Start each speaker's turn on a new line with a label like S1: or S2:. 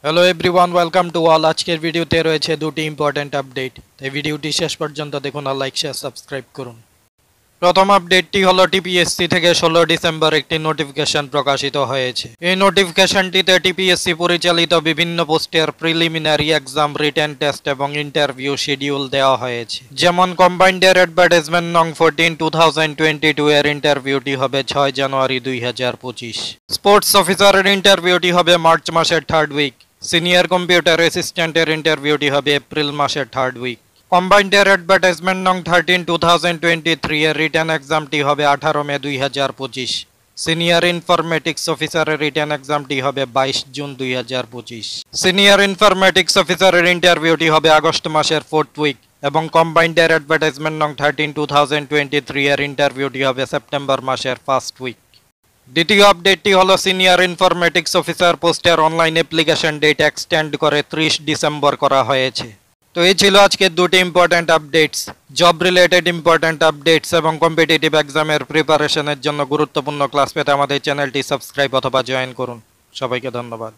S1: Hello everyone, welcome to all. আজকের ভিডিওতে রয়েছে দুটি ইম্পর্ট্যান্ট আপডেট, তাই ভিডিওটি শেষ পর্যন্ত দেখুন আর লাইক শেয়ার সাবস্ক্রাইব করুন। প্রথম আপডেটটি হলো টিপিএসসি থেকে 16 ডিসেম্বর একটি নোটিফিকেশন প্রকাশিত হয়েছে। এই নোটিফিকেশনটিতে টিপিএসসি পরিচালিত বিভিন্ন পোস্টের প্রিলিমিনারি এক্সাম, রিটেন টেস্ট এবং ইন্টারভিউ শিডিউল দেওয়া হয়েছে। যেমন কম্বাইন্ড অ্যাডভার্টাইজমেন্ট নং 14 2022 এর ইন্টারভিউটি হবে 6 জানুয়ারি 2025। স্পোর্টস অফিসারের ইন্টারভিউটি হবে মার্চ মাসের 3rd উইক। সিনিয়র কম্পিউটার অ্যাসিস্ট্যান্টের ইন্টারভিউটি হবে এপ্রিল মাসের 3rd উইক। কম্বাইন্ড অ্যাডভার্টাইজমেন্ট নং 13 2023 এর রিটেন এক্সামটি হবে 18 মে 2025। সিনিয়র ইনফরমেটিক্স অফিসারের রিটেন এক্সামটি হবে 22 জুন 2025। সিনিয়র ইনফরমেটিক্স অফিসারের ইন্টারভিউটি হবে আগস্ট মাসের 4th উইক এবং কম্বাইন্ড অ্যাডভার্টাইজমেন্ট নং 13 2023 এর ইন্টারভিউটি হবে সেপ্টেম্বর মাসের 1st উইক। দ্বিতীয় আপডেটটি হলো সিনিয়র ইনফরমেটিক্স অফিসার পোস্টের অনলাইন অ্যাপ্লিকেশন ডেট এক্সটেন্ড করে 30 ডিসেম্বর করা হয়েছে। তো এই ছিল আজকের দুটি important updates. Job related important updates এবং কম্পিটিটিভ এক্সামের প্রিপারেশনের জন্য গুরুত্বপূর্ণ ক্লাস পেতে আমাদের চ্যানেলটি সাবস্ক্রাইব অথবা জয়েন করুন। সবাইকে ধন্যবাদ।